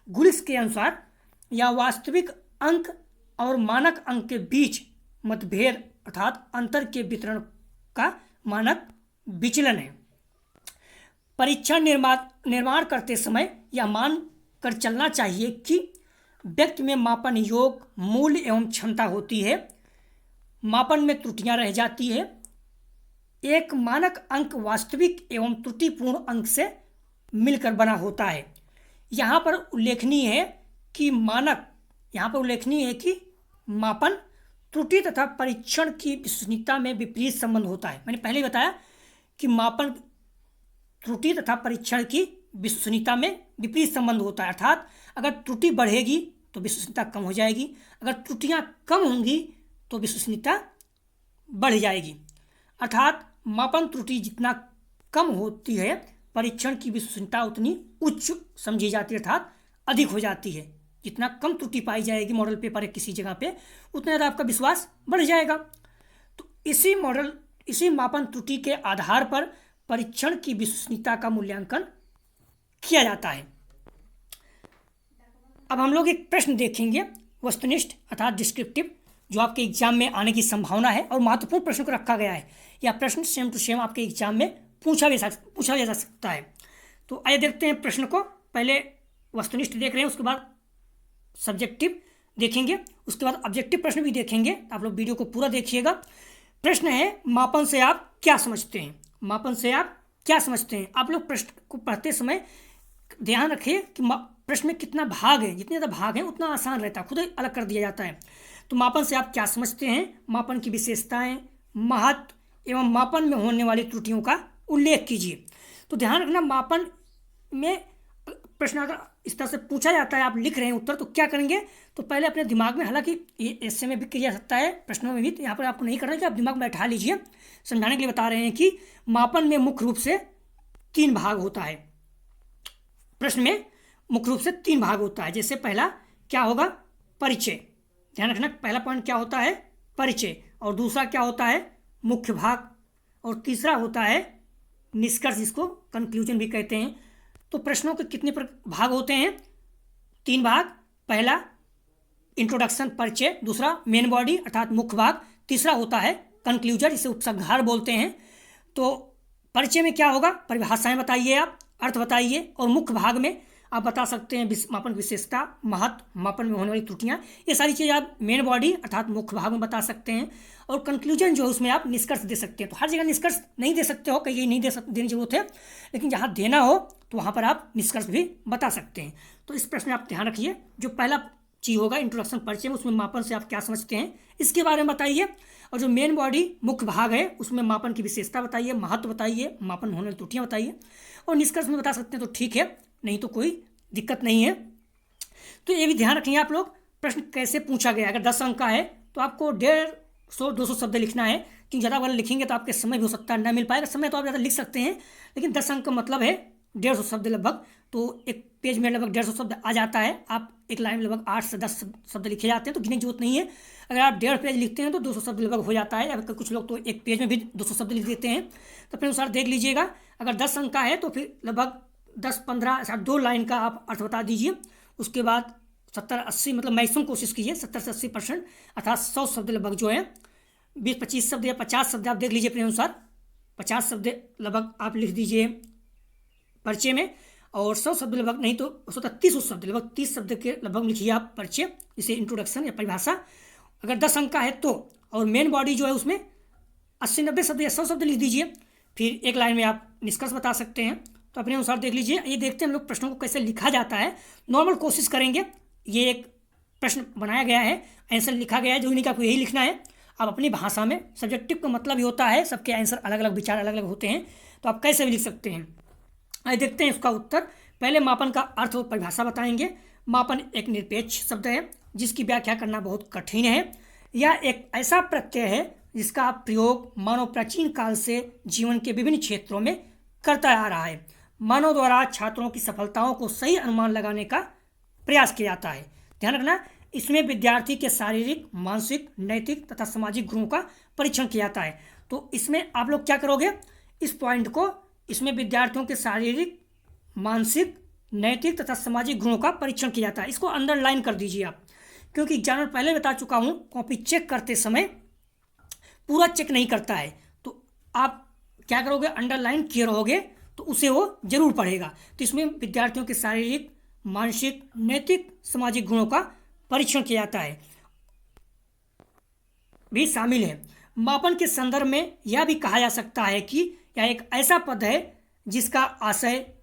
गुलिस के अनुसार या वास्तविक अंक और मानक अंक के बीच मतभेद अर्थात अंतर के वितरण का मानक विचलन है। परीक्षण निर्माण करते समय यह मान कर चलना चाहिए कि व्यक्ति में मापन योग मूल्य एवं क्षमता होती है, मापन में त्रुटियां रह जाती है। एक मानक अंक वास्तविक एवं त्रुटिपूर्ण अंक से मिलकर बना होता है। यहाँ पर उल्लेखनीय है कि मापन त्रुटि तथा परीक्षण की विश्वसनीयता में विपरीत संबंध होता है। मैंने पहले बताया कि मापन त्रुटि तथा परीक्षण की विश्वसनीयता में विपरीत संबंध होता है। अर्थात अगर त्रुटि बढ़ेगी तो विश्वसनीयता कम हो जाएगी, अगर त्रुटियां कम होंगी तो विश्वसनीयता बढ़ जाएगी। अर्थात मापन त्रुटि जितना कम होती है परीक्षण की विश्वसनीयता उतनी उच्च समझी जाती है, अर्थात अधिक हो जाती है। जितना कम त्रुटि पाई जाएगी मॉडल पेपर या किसी जगह पे, उतना ज़्यादा आपका विश्वास बढ़ जाएगा। तो इसी मापन त्रुटि के आधार पर परीक्षण की विश्वसनीयता का मूल्यांकन किया जाता है। अब हम लोग एक प्रश्न देखेंगे वस्तुनिष्ठ अर्थात डिस्क्रिप्टिव, जो आपके एग्जाम में आने की संभावना है और महत्वपूर्ण प्रश्न को रखा गया है। यह प्रश्न सेम टू सेम आपके एग्जाम में पूछा जा सकता है। तो आइए देखते हैं प्रश्न को। पहले वस्तुनिष्ठ देख रहे हैं, उसके बाद सब्जेक्टिव देखेंगे, उसके बाद ऑब्जेक्टिव प्रश्न भी देखेंगे। आप लोग वीडियो को पूरा देखिएगा। प्रश्न है, मापन से आप क्या समझते हैं? मापन से आप क्या समझते हैं? आप लोग प्रश्न को पढ़ते समय ध्यान रखिए कि प्रश्न में कितना भाग है। जितने ज़्यादा भाग हैं उतना आसान रहता है, खुद ही अलग कर दिया जाता है। तो मापन से आप क्या समझते हैं? मापन की विशेषताएं, महत्व एवं मापन में होने वाली त्रुटियों का उल्लेख कीजिए। तो ध्यान रखना, मापन में प्रश्न अगर इस तरह से पूछा जाता है, आप लिख रहे हैं उत्तर, तो क्या करेंगे? तो पहले अपने दिमाग में, हालांकि ये ऐसे में भी किया जा सकता है, प्रश्नों में भी, तो यहाँ पर आपको नहीं करना है कि आप दिमाग में बैठा लीजिए। समझाने के लिए बता रहे हैं कि मापन में मुख्य रूप से 3 भाग होता है। प्रश्न में मुख्य रूप से 3 भाग होता है। जैसे पहला क्या होगा? परिचय। ध्यान रखना, पहला पॉइंट क्या होता है? परिचय। और दूसरा क्या होता है? मुख्य भाग। और तीसरा होता है निष्कर्ष, जिसको कंक्लूजन भी कहते हैं। तो प्रश्नों के कितने भाग होते हैं? 3 भाग। पहला इंट्रोडक्शन परिचय, दूसरा मेन बॉडी अर्थात मुख्य भाग, तीसरा होता है कंक्लूजन, जिसे उपसंहार बोलते हैं। तो परिचय में क्या होगा? परिभाषाएं बताइए, आप अर्थ बताइए। और मुख्य भाग में आप बता सकते हैं मापन विशेषता, महत्व, मापन में होने वाली त्रुटियां, ये सारी चीज़ें आप मेन बॉडी अर्थात मुख्य भाग में बता सकते हैं। और कंक्लूजन जो है उसमें आप निष्कर्ष दे सकते हैं। तो हर जगह निष्कर्ष नहीं दे सकते हो, कहीं नहीं देने की जरूरत है, लेकिन जहाँ देना हो तो वहाँ पर आप निष्कर्ष भी बता सकते हैं। तो इस प्रश्न में आप ध्यान रखिए, जो पहला चीज़ होगा इंट्रोडक्शन परिचय में, उसमें मापन से आप क्या समझते हैं इसके बारे में बताइए। और जो मेन बॉडी मुख्य भाग है उसमें मापन की विशेषता बताइए, महत्व बताइए, मापन होने वाली त्रुटियाँ बताइए। और निष्कर्ष में बता सकते हैं तो ठीक है, नहीं तो कोई दिक्कत नहीं है। तो ये भी ध्यान रखेंगे आप लोग, प्रश्न कैसे पूछा गया। अगर 10 अंक का है तो आपको 150-200 शब्द लिखना है, क्योंकि ज़्यादा अगर लिखेंगे तो आपके समय भी हो सकता है ना मिल पाएगा। समय तो आप ज़्यादा लिख सकते हैं, लेकिन 10 अंक का मतलब है 150 शब्द लगभग। तो एक पेज में लगभग 150 शब्द आ जाता है। आप एक लाइन में लगभग 8 से 10 शब्द लिखे जाते हैं, तो गिनने की जरूरत नहीं है। अगर आप 1.5 पेज लिखते हैं तो 200 शब्द लगभग हो जाता है। अगर कुछ लोग तो एक पेज में भी 200 शब्द लिख देते हैं। तो अपने अनुसार देख लीजिएगा। अगर 10 अंक का है तो फिर लगभग 10-15 2 लाइन का आप अर्थ बता दीजिए। उसके बाद 70-80 मतलब मैक्सिमम कोशिश कीजिए 70 से 80%, अर्थात 100 शब्द लगभग जो है 20-25 शब्द या 50 शब्द आप देख लीजिए अपने अनुसार, 50 शब्द लगभग आप लिख दीजिए परिचय में, और 100 शब्द लगभग नहीं तो 30 शब्द लगभग 30 शब्द के लगभग लिखिए आप परिचय, जैसे इंट्रोडक्शन या परिभाषा। अगर 10 अंक का है तो, और मेन बॉडी जो है उसमें 80-90 शब्द या 100 शब्द लिख दीजिए। फिर एक लाइन में आप निष्कर्ष बता सकते हैं। तो अपने अनुसार देख लीजिए। ये देखते हैं हम लोग प्रश्नों को कैसे लिखा जाता है। नॉर्मल कोशिश करेंगे, ये एक प्रश्न बनाया गया है, आंसर लिखा गया है, जो इन्हीं आपको यही लिखना है। आप अपनी भाषा में, सब्जेक्टिव का मतलब ही होता है सबके आंसर अलग अलग, विचार अलग अलग होते हैं, तो आप कैसे भी लिख सकते हैं। आइए देखते हैं इसका उत्तर। पहले मापन का अर्थ और परिभाषा बताएंगे। मापन एक निरपेक्ष शब्द है जिसकी व्याख्या करना बहुत कठिन है। यह एक ऐसा प्रत्यय है जिसका प्रयोग मानव प्राचीन काल से जीवन के विभिन्न क्षेत्रों में करता आ रहा है। मानव द्वारा छात्रों की सफलताओं को सही अनुमान लगाने का प्रयास किया जाता है। ध्यान रखना, इसमें विद्यार्थी के शारीरिक, मानसिक, नैतिक तथा सामाजिक गुणों का परीक्षण किया जाता है। तो इसमें आप लोग क्या करोगे, इस पॉइंट को, इसमें विद्यार्थियों के शारीरिक, मानसिक, नैतिक तथा सामाजिक गुणों का परीक्षण किया जाता है। इसको अंडरलाइन कर दीजिए आप, क्योंकि एग्जामिनर पहले बता चुका हूँ, कॉपी चेक करते समय पूरा चेक नहीं करता है। तो आप क्या करोगे, अंडरलाइन किए रहोगे तो उसे वो जरूर पढ़ेगा। तो इसमें विद्यार्थियों के शारीरिक, मानसिक, नैतिक, सामाजिक गुणों का परीक्षण किया जाता है भी शामिल है। मापन के संदर्भ में यह भी कहा जा सकता है कि यह एक ऐसा पद है जिसका आशय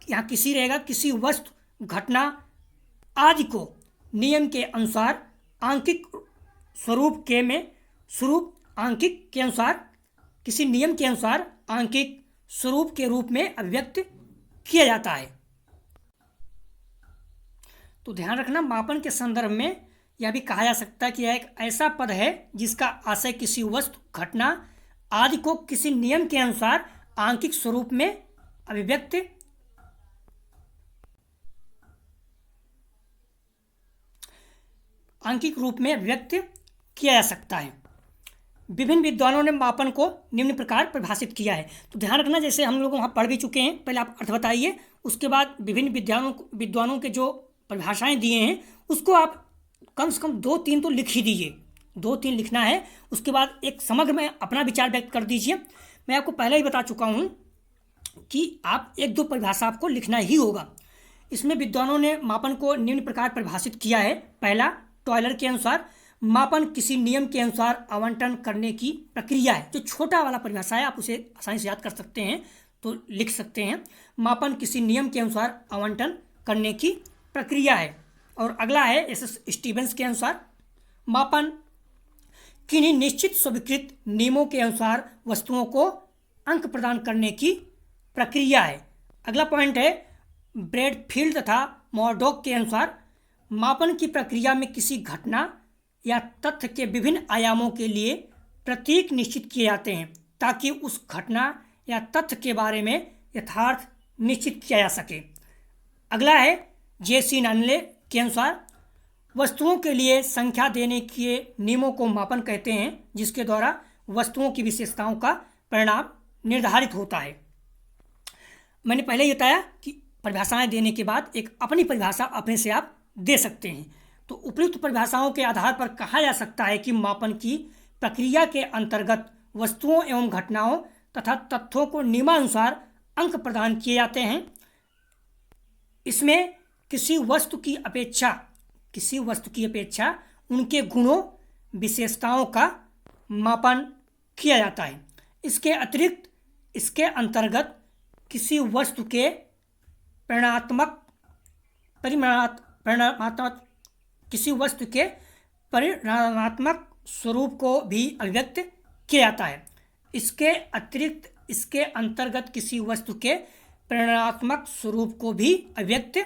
यहाँ किसी रहेगा, किसी वस्तु, घटना आदि को नियम के अनुसार आंकिक आंकिक के अनुसार, किसी नियम के अनुसार आंकिक स्वरूप के रूप में अभिव्यक्त किया जाता है। तो ध्यान रखना, मापन के संदर्भ में यह भी कहा जा सकता है कि यह एक ऐसा पद है जिसका आशय किसी वस्तु, घटना आदि को किसी नियम के अनुसार आंकिक स्वरूप में अभिव्यक्त आंकिक रूप में अभिव्यक्त किया जा सकता है। विभिन्न विद्वानों ने मापन को निम्न प्रकार परिभाषित किया है। तो ध्यान रखना, जैसे हम लोग वहाँ पढ़ भी चुके हैं, पहले आप अर्थ बताइए, उसके बाद विभिन्न विद्वानों के जो परिभाषाएं दिए हैं उसको आप कम से कम 2-3 तो लिख ही दीजिए, 2-3 लिखना है। उसके बाद एक समग्र में अपना विचार व्यक्त कर दीजिए। मैं आपको पहले ही बता चुका हूँ कि आप 1-2 परिभाषा आपको लिखना ही होगा। इसमें विद्वानों ने मापन को निम्न प्रकार परिभाषित किया है। पहला, टॉयलर के अनुसार मापन किसी नियम के अनुसार आवंटन करने की प्रक्रिया है। जो छोटा वाला परिभाषा है आप उसे आसानी से याद कर सकते हैं, तो लिख सकते हैं, मापन किसी नियम के अनुसार आवंटन करने की प्रक्रिया है। और अगला है एस स्टीवेंस के अनुसार, मापन किन्हीं निश्चित स्वीकृत नियमों के अनुसार वस्तुओं को अंक प्रदान करने की प्रक्रिया है। अगला पॉइंट है ब्रैडफील्ड तथा मॉर्डॉक के अनुसार, मापन की प्रक्रिया में किसी घटना या तथ्य के विभिन्न आयामों के लिए प्रतीक निश्चित किए जाते हैं ताकि उस घटना या तथ्य के बारे में यथार्थ निश्चित किया जा सके। अगला है जे.सी. नानले के अनुसार, वस्तुओं के लिए संख्या देने के नियमों को मापन कहते हैं जिसके द्वारा वस्तुओं की विशेषताओं का परिणाम निर्धारित होता है। मैंने पहले ही बताया कि परिभाषाएं देने के बाद एक अपनी परिभाषा अपने से आप दे सकते हैं। तो उपयुक्त परिभाषाओं के आधार पर कहा जा सकता है कि मापन की प्रक्रिया के अंतर्गत वस्तुओं एवं घटनाओं तथा तथ्यों को नियमानुसार अंक प्रदान किए जाते हैं। इसमें किसी वस्तु की अपेक्षा उनके गुणों, विशेषताओं का मापन किया जाता है। इसके अतिरिक्त इसके अंतर्गत किसी वस्तु के परिमाणात्मक स्वरूप को भी अभिव्यक्त किया जाता है। इसके अतिरिक्त इसके अंतर्गत किसी वस्तु के परिमाणात्मक स्वरूप को भी अभिव्यक्त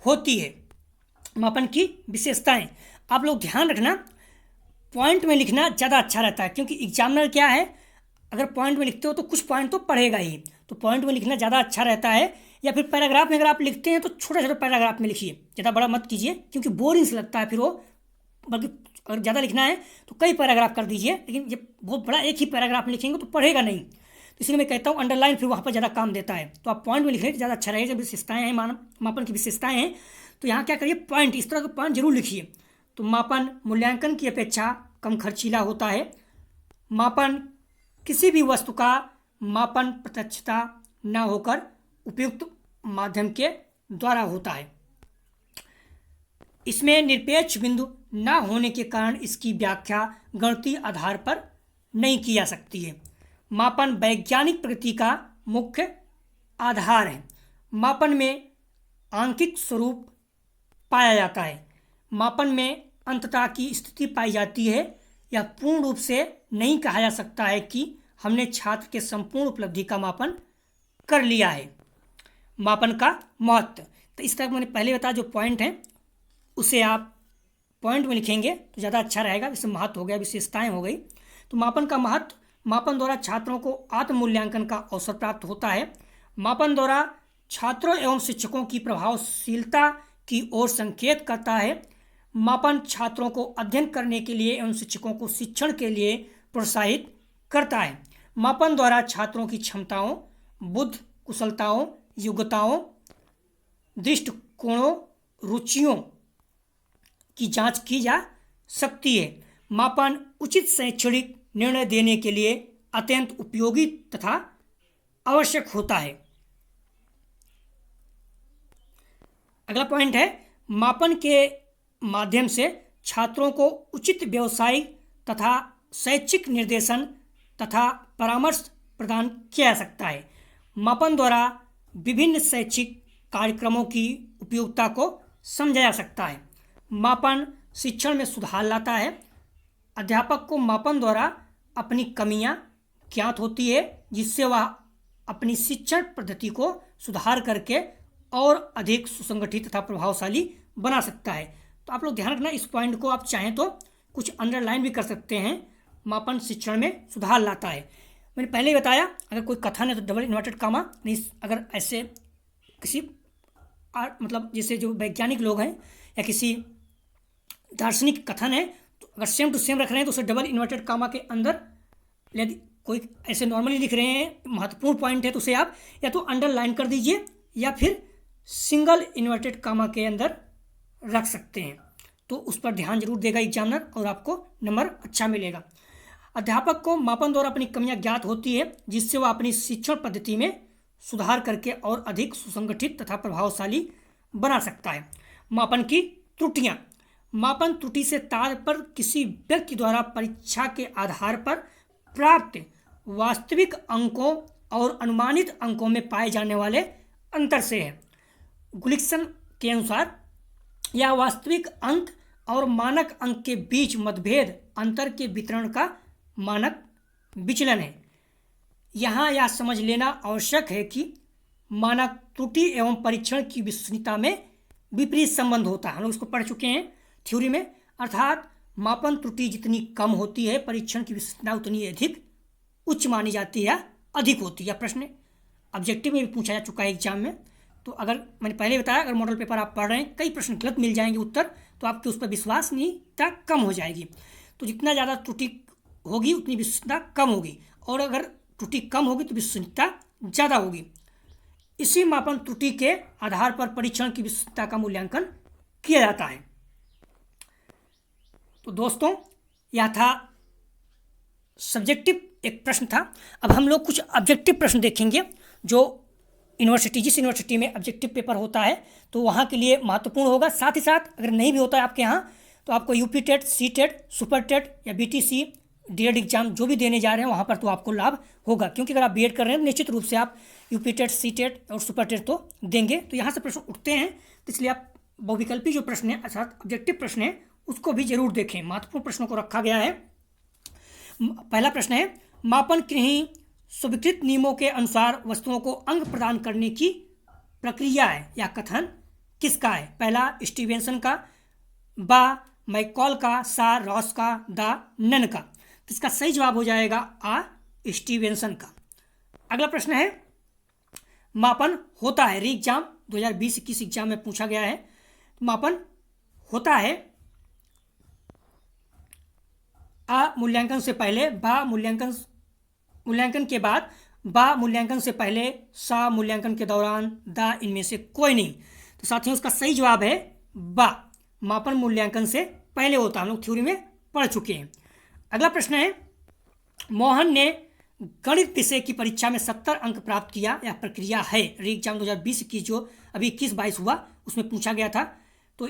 होती है। मापन की विशेषताएं आप लोग ध्यान रखना, पॉइंट में लिखना ज़्यादा अच्छा रहता है, क्योंकि एग्जामिनर क्या है, अगर पॉइंट में लिखते हो तो कुछ पॉइंट तो पढ़ेगा ही, तो पॉइंट में लिखना ज़्यादा अच्छा रहता है। या फिर पैराग्राफ में अगर आप लिखते हैं तो छोटा छोटा पैराग्राफ में लिखिए, ज़्यादा बड़ा मत कीजिए, क्योंकि बोरिंग से लगता है फिर वो। बल्कि अगर ज़्यादा लिखना है तो कई पैराग्राफ कर दीजिए, लेकिन ये बहुत बड़ा एक ही पैराग्राफ में लिखेंगे तो पढ़ेगा नहीं। तो इसलिए मैं कहता हूँ अंडरलाइन फिर वहाँ पर ज़्यादा काम देता है। तो आप पॉइंट में लिखें तो ज़्यादा अच्छा रहेगा। जब विशेषताएँ हैं, मापन की विशेषताएँ हैं, तो यहाँ क्या करिए, पॉइंट, इस तरह के पॉइंट जरूर लिखिए। तो मापन मूल्यांकन की अपेक्षा कम खर्चीला होता है। मापन किसी भी वस्तु का मापन प्रत्यक्षता न होकर उपयुक्त माध्यम के द्वारा होता है। इसमें निरपेक्ष बिंदु न होने के कारण इसकी व्याख्या गणितीय आधार पर नहीं की जा सकती है। मापन वैज्ञानिक प्रगति का मुख्य आधार है। मापन में आंकिक स्वरूप पाया जाता है। मापन में अंततः की स्थिति पाई जाती है। यह पूर्ण रूप से नहीं कहा जा सकता है कि हमने छात्र के संपूर्ण उपलब्धि का मापन कर लिया है। मापन का महत्व, तो इस तरह मैंने पहले बताया जो पॉइंट है उसे आप पॉइंट में लिखेंगे तो ज़्यादा अच्छा रहेगा। जैसे महत्व हो गया, विशेषताएं हो गई। तो मापन का महत्व, मापन द्वारा छात्रों को आत्म मूल्यांकन का अवसर प्राप्त होता है। मापन द्वारा छात्रों एवं शिक्षकों की प्रभावशीलता की ओर संकेत करता है। मापन छात्रों को अध्ययन करने के लिए एवं शिक्षकों को शिक्षण के लिए प्रोत्साहित करता है। मापन द्वारा छात्रों की क्षमताओं, बुद्धि कुशलताओं, योग्यताओं, दृष्टिकोणों, रुचियों की जांच की जा सकती है। मापन उचित शैक्षणिक निर्णय देने के लिए अत्यंत उपयोगी तथा आवश्यक होता है। अगला पॉइंट है, मापन के माध्यम से छात्रों को उचित व्यावसायिक तथा शैक्षिक निर्देशन तथा परामर्श प्रदान किया जा सकता है। मापन द्वारा विभिन्न शैक्षिक कार्यक्रमों की उपयोगिता को समझा जा सकता है। मापन शिक्षण में सुधार लाता है। अध्यापक को मापन द्वारा अपनी कमियां ज्ञात होती है, जिससे वह अपनी शिक्षण पद्धति को सुधार करके और अधिक सुसंगठित तथा प्रभावशाली बना सकता है। तो आप लोग ध्यान रखना, इस पॉइंट को आप चाहें तो कुछ अंडरलाइन भी कर सकते हैं। मापन शिक्षण में सुधार लाता है। मैंने पहले ही बताया, अगर कोई कथन है तो डबल इन्वर्टेड कामा नहीं। अगर ऐसे किसी मतलब जैसे जो वैज्ञानिक लोग हैं या किसी दार्शनिक कथन है, तो अगर सेम टू सेम रख रहे हैं तो उसे डबल इन्वर्टेड कामा के अंदर, यदि कोई ऐसे नॉर्मली लिख रहे हैं महत्वपूर्ण पॉइंट है तो उसे आप या तो अंडरलाइन कर दीजिए या फिर सिंगल इन्वर्टेड कामा के अंदर रख सकते हैं। तो उस पर ध्यान जरूर देगा एग्जामिनर और आपको नंबर अच्छा मिलेगा। अध्यापक को मापन द्वारा अपनी कमियां ज्ञात होती है, जिससे वह अपनी शिक्षण पद्धति में सुधार करके और अधिक सुसंगठित तथा प्रभावशाली बना सकता है। मापन की त्रुटियां, मापन त्रुटि से तात्पर्य किसी व्यक्ति द्वारा परीक्षा के आधार पर प्राप्त वास्तविक अंकों और अनुमानित अंकों में पाए जाने वाले अंतर से है। गुलिक्सन के अनुसार यह वास्तविक अंक और मानक अंक के बीच मतभेद अंतर के वितरण का मानक विचलन है। यहाँ यह समझ लेना आवश्यक है कि मानक त्रुटि एवं परीक्षण की विश्वसनीयता में विपरीत संबंध होता है। हम लोग इसको पढ़ चुके हैं थ्योरी में। अर्थात मापन त्रुटि जितनी कम होती है, परीक्षण की विश्वसनीयता उतनी अधिक उच्च मानी जाती है, अधिक होती है। प्रश्न ऑब्जेक्टिव में भी पूछा जा चुका है एग्जाम में। तो अगर मैंने पहले बताया, अगर मॉडल पेपर आप पढ़ रहे हैं, कई प्रश्न गलत मिल जाएंगे उत्तर, तो आपकी उस पर विश्वसनीयता कम हो जाएगी। तो जितना ज़्यादा त्रुटि होगी उतनी विश्वसनीयता कम होगी, और अगर त्रुटि कम होगी तो विश्वसनीयता ज़्यादा होगी। इसी मापन त्रुटि के आधार पर परीक्षण की विश्वसनीयता का मूल्यांकन किया जाता है। तो दोस्तों, यह था सब्जेक्टिव एक प्रश्न था। अब हम लोग कुछ ऑब्जेक्टिव प्रश्न देखेंगे जो जिस यूनिवर्सिटी में ऑब्जेक्टिव पेपर होता है तो वहाँ के लिए महत्वपूर्ण होगा। साथ ही साथ अगर नहीं भी होता है आपके यहाँ, तो आपको UP TET, C TET, super TET या बीटीसी, डीएड एग्जाम जो भी देने जा रहे हैं वहाँ पर तो आपको लाभ होगा। क्योंकि अगर आप बीएड कर रहे हैं तो निश्चित रूप से आप यूपी टेट, सी टेट और सुपर टेट तो देंगे। तो यहाँ से प्रश्न उठते हैं, तो इसलिए आप बहुविकल्पी जो प्रश्न है अर्थात ऑब्जेक्टिव प्रश्न है उसको भी जरूर देखें। महत्वपूर्ण प्रश्नों को रखा गया है। पहला प्रश्न है, मापन किन्हीं स्वीकृत नियमों के अनुसार वस्तुओं को अंक प्रदान करने की प्रक्रिया है या कथन किसका है? पहला स्टीवेंसन का, बा मैकॉल का, सा रॉस का, दा नन का। तो इसका सही जवाब हो जाएगा आ स्टीवेंसन का। अगला प्रश्न है, मापन होता है, री एग्जाम 2020-21 एग्जाम में पूछा गया है। मापन होता है आ मूल्यांकन से पहले, बा मूल्यांकन के बाद, बा मूल्यांकन से पहले, सा मूल्यांकन के दौरान, दा इनमें से कोई नहीं। तो साथियों उसका सही जवाब है बा, मापन मूल्यांकन से पहले होता है, हम लोग थ्योरी में पढ़ चुके हैं। अगला प्रश्न है, मोहन ने गणित विषय की परीक्षा में 70 अंक प्राप्त किया, यह प्रक्रिया है। री एग्जाम 2020 की जो अभी 21-22 हुआ उसमें पूछा गया था। तो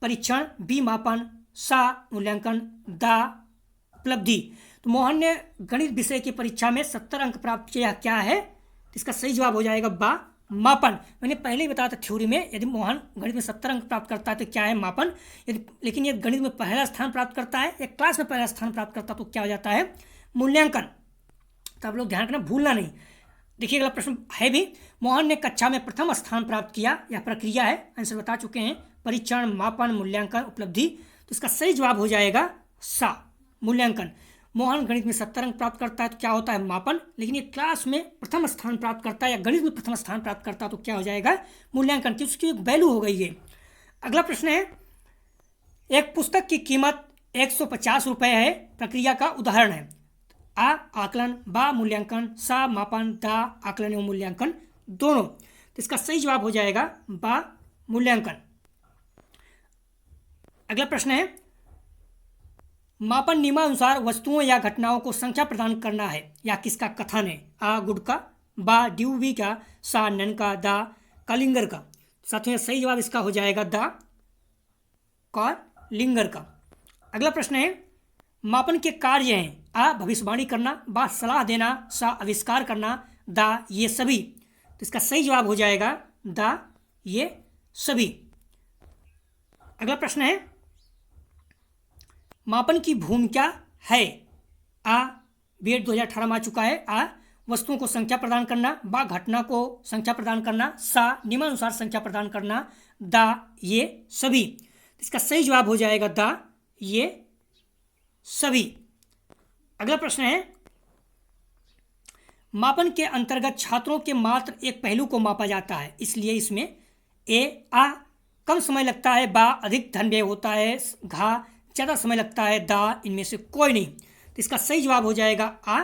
परीक्षण, बी मापन, सा मूल्यांकन, दा उपलब्धि। तो मोहन ने गणित विषय की परीक्षा में 70 अंक प्राप्त किया, क्या है? तो इसका सही जवाब हो जाएगा बा, मापन। मैंने पहले ही बताया था थ्योरी में, यदि मोहन गणित में 70 अंक प्राप्त करता है तो क्या है? मापन। यदि लेकिन यदि गणित में पहला स्थान प्राप्त करता है या क्लास में पहला स्थान प्राप्त करता है तो क्या हो जाता है? मूल्यांकन। तो आप लोग ध्यान रखना, भूलना नहीं। देखिए अगला प्रश्न है भी, मोहन ने कक्षा में प्रथम स्थान प्राप्त किया, यह प्रक्रिया है। आंसर बता चुके हैं, परीक्षण, मापन, मूल्यांकन, उपलब्धि। तो इसका सही जवाब हो जाएगा सा, मूल्यांकन। मोहन गणित में 70 अंक प्राप्त करता है तो क्या होता है? मापन। लेकिन ये क्लास में प्रथम स्थान प्राप्त करता है या गणित में प्रथम स्थान प्राप्त करता है तो क्या हो जाएगा? मूल्यांकन, की उसकी एक वैल्यू हो गई है। अगला प्रश्न है, एक पुस्तक की कीमत 150 रुपये है, प्रक्रिया का उदाहरण है। आ आकलन, बा मूल्यांकन, सा मापन, दा आकलन एवं मूल्यांकन दोनों। तो इसका सही जवाब हो जाएगा बा, मूल्यांकन। अगला प्रश्न है, मापन नियमानुसार वस्तुओं या घटनाओं को संख्या प्रदान करना है, या किसका कथन है? आ गुड का, बा ड्यूवी का, सा नन का, दा कालिंगर का। साथियों सही जवाब इसका हो जाएगा दा कालिंगर का। अगला प्रश्न है, मापन के कार्य हैं, आ भविष्यवाणी करना, बा सलाह देना, सा आविष्कार करना, दा ये सभी। तो इसका सही जवाब हो जाएगा दा ये सभी। अगला प्रश्न है, मापन की भूमिका है। आ बीएड 2018 में आ चुका है। आ वस्तुओं को संख्या प्रदान करना, बा घटना को संख्या प्रदान करना, सा नियमानुसार संख्या प्रदान करना, दा ये सभी। इसका सही जवाब हो जाएगा दा ये सभी। अगला प्रश्न है, मापन के अंतर्गत छात्रों के मात्र एक पहलू को मापा जाता है, इसलिए इसमें ए आ कम समय लगता है, बा अधिक धन व्यय होता है, घा ज़्यादा समय लगता है, दा इनमें से कोई नहीं। तो इसका सही जवाब हो जाएगा आ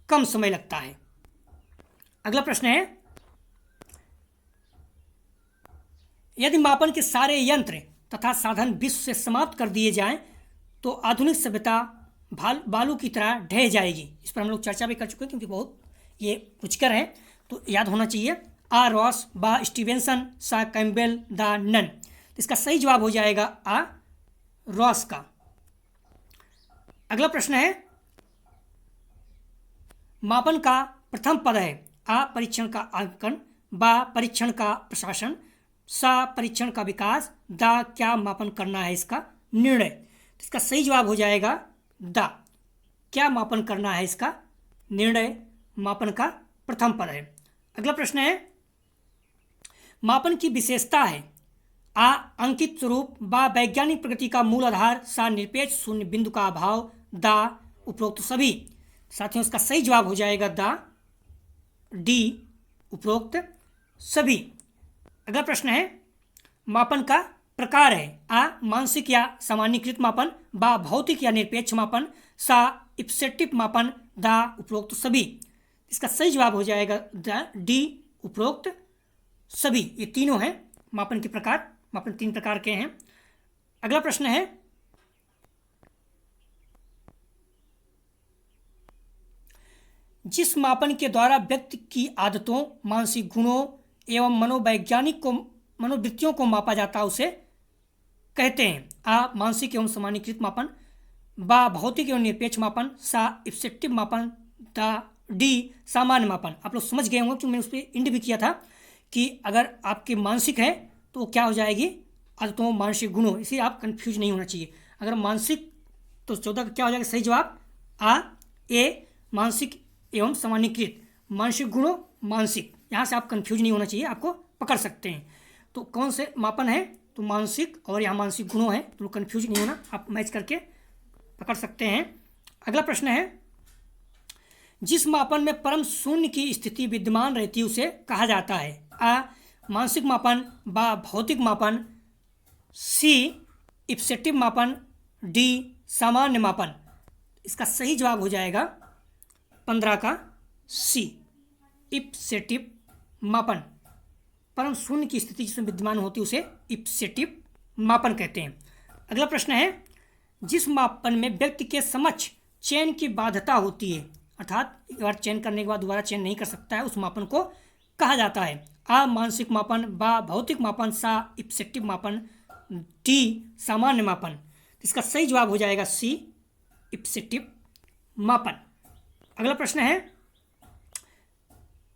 कम समय लगता है। अगला प्रश्न है, यदि मापन के सारे यंत्र तथा साधन विश्व से समाप्त कर दिए जाएं तो आधुनिक सभ्यता बालू की तरह ढह जाएगी। इस पर हम लोग चर्चा भी कर चुके हैं क्योंकि बहुत ये रुचिकर है, तो याद होना चाहिए। आ रॉस, बा स्टीवेंसन, सा कैम्बेल, दा नन। तो इसका सही जवाब हो जाएगा आ रॉस का। अगला प्रश्न है, मापन का प्रथम पद है। आ परीक्षण का आंकन, बा परीक्षण का प्रशासन, सा परीक्षण का विकास, दा क्या मापन करना है इसका निर्णय। इसका सही जवाब हो जाएगा दा क्या मापन करना है इसका निर्णय, मापन का प्रथम पद है। अगला प्रश्न है, मापन की विशेषता है। आ अंकित स्वरूप, बा वैज्ञानिक प्रगति का मूल आधार, सा निरपेक्ष शून्य बिंदु का अभाव, दा उपरोक्त सभी। साथियों इसका सही जवाब हो जाएगा दा डी उपरोक्त सभी। अगला प्रश्न है, मापन का प्रकार है। आ मानसिक या सामान्यीकृत मापन, बा भौतिक या निरपेक्ष मापन, सा इप्सेटिव मापन, दा उपरोक्त सभी। इसका सही जवाब हो जाएगा डी उपरोक्त सभी। ये तीनों हैं मापन के प्रकार। मापन 3 प्रकार के हैं। अगला प्रश्न है, जिस मापन के द्वारा व्यक्ति की आदतों, मानसिक गुणों एवं मनोवृत्तियों को मापा जाता है उसे कहते हैं। आ मानसिक एवं सामान्यीकृत मापन, बा भौतिक एवं निरपेक्ष मापन, सा इप्सेटिव मापन, दा डी सामान्य मापन। आप लोग समझ गए होंगे क्योंकि मैंने उस पर इंड भी किया था कि अगर आपकी मानसिक है तो क्या हो जाएगी? आदतों, मानसिक गुणों। इसलिए आप कंफ्यूज नहीं होना चाहिए। अगर मानसिक तो 14 का क्या हो जाएगा सही जवाब? आ ए मानसिक एवं सामान्यीकृत, मानसिक गुणों मानसिक। यहाँ से आप कंफ्यूज नहीं होना चाहिए, आपको पकड़ सकते हैं। तो कौन से मापन है? तो मानसिक और यहाँ मानसिक गुणों है, तो कंफ्यूज नहीं होना, आप मैच करके पकड़ सकते हैं। अगला प्रश्न है, जिस मापन में परम शून्य की स्थिति विद्यमान रहती है उसे कहा जाता है। आ मानसिक मापन, बा भौतिक मापन, सी इप्सेटिव मापन, डी सामान्य मापन। इसका सही जवाब हो जाएगा 15 का सी इप्सेटिव मापन। परम शून्य की स्थिति जिसमें विद्यमान होती है उसे इप्सिटिव मापन कहते हैं। अगला प्रश्न है, जिस मापन में व्यक्ति के समक्ष चयन की बाध्यता होती है, अर्थात एक बार चयन करने के बाद दोबारा चयन नहीं कर सकता है, उस मापन को कहा जाता है। आ मानसिक मापन, बा भौतिक मापन, सा इप्सिटिव मापन, डी सामान्य मापन। इसका सही जवाब हो जाएगा सी इप्सिटिव मापन। अगला प्रश्न है,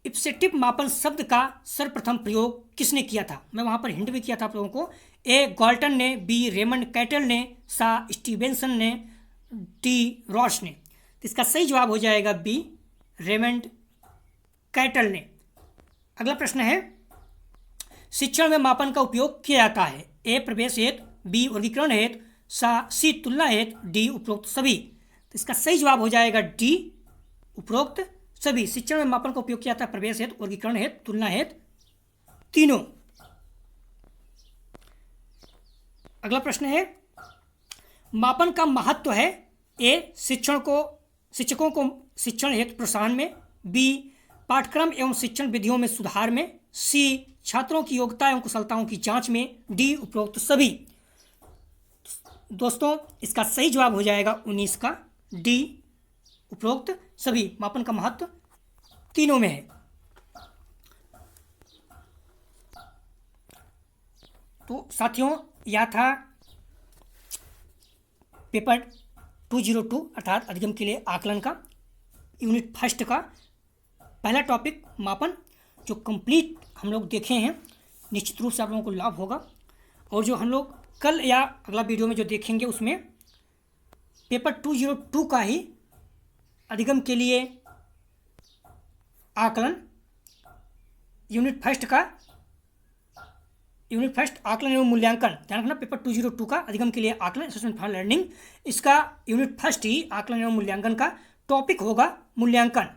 इप्सिटिव मापन शब्द का सर्वप्रथम प्रयोग किसने किया था? मैं वहां पर हिंट भी किया था आप लोगों को। ए गॉल्टन ने, बी रेमंड कैटल ने, सा स्टीवेंसन ने, डी रॉस ने। इसका सही जवाब हो जाएगा बी रेमंड कैटल ने। अगला प्रश्न है, शिक्षण में मापन का उपयोग किया जाता है। ए प्रवेश हेतु, बी वर्गीकरण हेतु, सी तुलना हेतु, डी उपरोक्त सभी। तो इसका सही जवाब हो जाएगा डी उपरोक्त सभी। शिक्षण में मापन का उपयोग किया जाता है प्रवेश हेतु, वर्गीकरण हेतु, तुलना हेतु, तीनों। अगला प्रश्न है, मापन का महत्व है। ए शिक्षकों को शिक्षण हेतु प्रोत्साहन में, बी पाठ्यक्रम एवं शिक्षण विधियों में सुधार में, सी छात्रों की योग्यता एवं कुशलताओं की जांच में, डी उपरोक्त सभी। दोस्तों इसका सही जवाब हो जाएगा 19 का डी उपरोक्त सभी। मापन का महत्व तीनों में है। तो साथियों यह था पेपर 202 अर्थात अधिगम के लिए आकलन का यूनिट फर्स्ट का पहला टॉपिक मापन, जो कंप्लीट हम लोग देखे हैं। निश्चित रूप से आप लोगों को लाभ होगा। और जो हम लोग कल या अगला वीडियो में जो देखेंगे उसमें पेपर 202 का ही अधिगम के लिए आकलन यूनिट फर्स्ट आकलन एवं मूल्यांकन, ध्यान रखना पेपर 202 का अधिगम के लिए आकलन असेसमेंट फॉर लर्निंग, इसका यूनिट फर्स्ट ही आकलन एवं मूल्यांकन का टॉपिक होगा मूल्यांकन,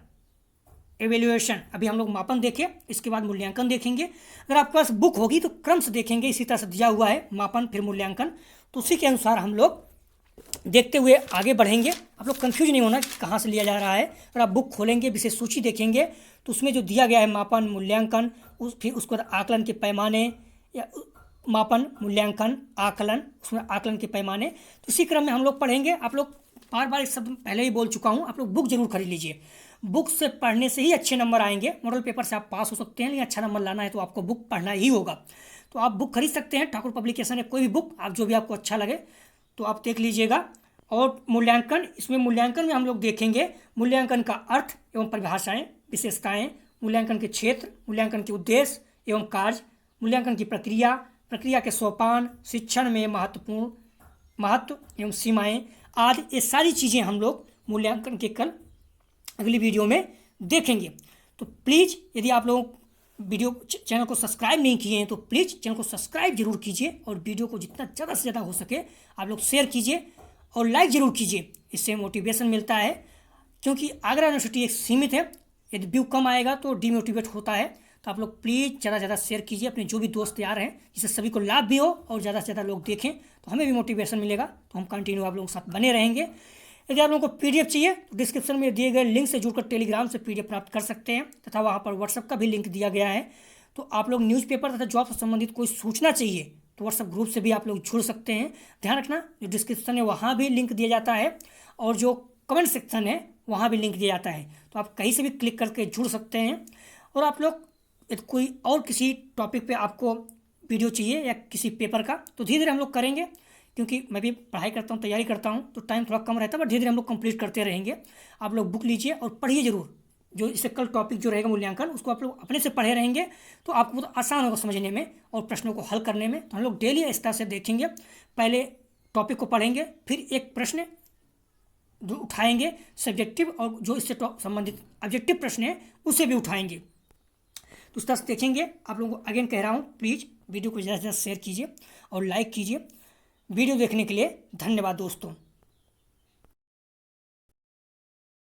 एवेल्युएशन। अभी हम लोग मापन देखे, इसके बाद मूल्यांकन देखेंगे। अगर आपके पास बुक होगी तो क्रम से देखेंगे, इसी तरह से दिया हुआ है मापन फिर मूल्यांकन, तो उसी के अनुसार हम लोग देखते हुए आगे बढ़ेंगे। आप लोग कंफ्यूज नहीं होना कि कहाँ से लिया जा रहा है। अगर आप बुक खोलेंगे, विशेष सूची देखेंगे तो उसमें जो दिया गया है मापन मूल्यांकन, फिर उसके बाद आकलन के पैमाने या मापन मूल्यांकन आकलन, उसमें आकलन के पैमाने, तो इसी क्रम में हम लोग पढ़ेंगे। आप लोग बार बार इस शब्द पहले ही बोल चुका हूँ, आप लोग बुक जरूर खरीद लीजिए। बुक से पढ़ने से ही अच्छे नंबर आएंगे। मॉडल पेपर से आप पास हो सकते हैं, लेकिन अच्छा नंबर लाना है तो आपको बुक पढ़ना ही होगा। तो आप बुक खरीद सकते हैं, ठाकुर पब्लिकेशन है, कोई भी बुक आप जो भी आपको अच्छा लगे तो आप देख लीजिएगा। और मूल्यांकन, इसमें मूल्यांकन में हम लोग देखेंगे मूल्यांकन का अर्थ एवं परिभाषाएं, विशेषताएं, मूल्यांकन के क्षेत्र, मूल्यांकन के उद्देश्य एवं कार्य, मूल्यांकन की प्रक्रिया के सोपान, शिक्षण में महत्व एवं सीमाएं आदि, ये सारी चीज़ें हम लोग मूल्यांकन के कल अगली वीडियो में देखेंगे। तो प्लीज़ यदि आप लोग चैनल को सब्सक्राइब नहीं किए हैं तो प्लीज़ चैनल को सब्सक्राइब जरूर कीजिए और वीडियो को जितना ज़्यादा से ज़्यादा हो सके आप लोग शेयर कीजिए और लाइक ज़रूर कीजिए। इससे मोटिवेशन मिलता है, क्योंकि आगरा यूनिवर्सिटी एक सीमित है, यदि व्यू कम आएगा तो डिमोटिवेट होता है। तो आप लोग प्लीज़ ज़्यादा से ज़्यादा शेयर कीजिए अपने जो भी दोस्त यार हैं, जिससे सभी को लाभ भी हो और ज़्यादा से ज़्यादा लोग देखें तो हमें भी मोटिवेशन मिलेगा। तो हम कंटिन्यू आप लोगों के साथ बने रहेंगे। यदि आप लोगों को पीडीएफ चाहिए तो डिस्क्रिप्शन में दिए गए लिंक से जुड़कर टेलीग्राम से पीडीएफ प्राप्त कर सकते हैं, तथा वहाँ पर व्हाट्सएप का भी लिंक दिया गया है। तो आप लोग न्यूज़पेपर तथा जॉब से संबंधित कोई सूचना चाहिए तो व्हाट्सएप ग्रुप से भी आप लोग जुड़ सकते हैं। ध्यान रखना, जो डिस्क्रिप्शन है वहाँ भी लिंक दिया जाता है और जो कमेंट सेक्शन है वहाँ भी लिंक दिया जाता है। तो आप कहीं से भी क्लिक करके जुड़ सकते हैं। और आप लोग यदि कोई और किसी टॉपिक पे आपको वीडियो चाहिए या किसी पेपर का, तो धीरे धीरे हम लोग करेंगे, क्योंकि मैं भी पढ़ाई करता हूँ, तैयारी करता हूँ, तो टाइम थोड़ा कम रहता है, बट धीरे धीरे हम लोग कंप्लीट करते रहेंगे। आप लोग बुक लीजिए और पढ़िए जरूर। जो इससे कल टॉपिक जो रहेगा मूल्यांकन, उसको आप लोग अपने से पढ़े रहेंगे तो आपको बहुत आसान होगा समझने में और प्रश्नों को हल करने में। तो हम लोग डेली इस तरह से देखेंगे, पहले टॉपिक को पढ़ेंगे, फिर एक प्रश्न जो उठाएंगे सब्जेक्टिव, और जो इससे संबंधित ऑब्जेक्टिव प्रश्न है उसे भी उठाएंगे। तो उस तरह से देखेंगे। आप लोगों को अगेन कह रहा हूँ, प्लीज़ वीडियो को ज़्यादा से ज़्यादा शेयर कीजिए और लाइक कीजिए। वीडियो देखने के लिए धन्यवाद दोस्तों।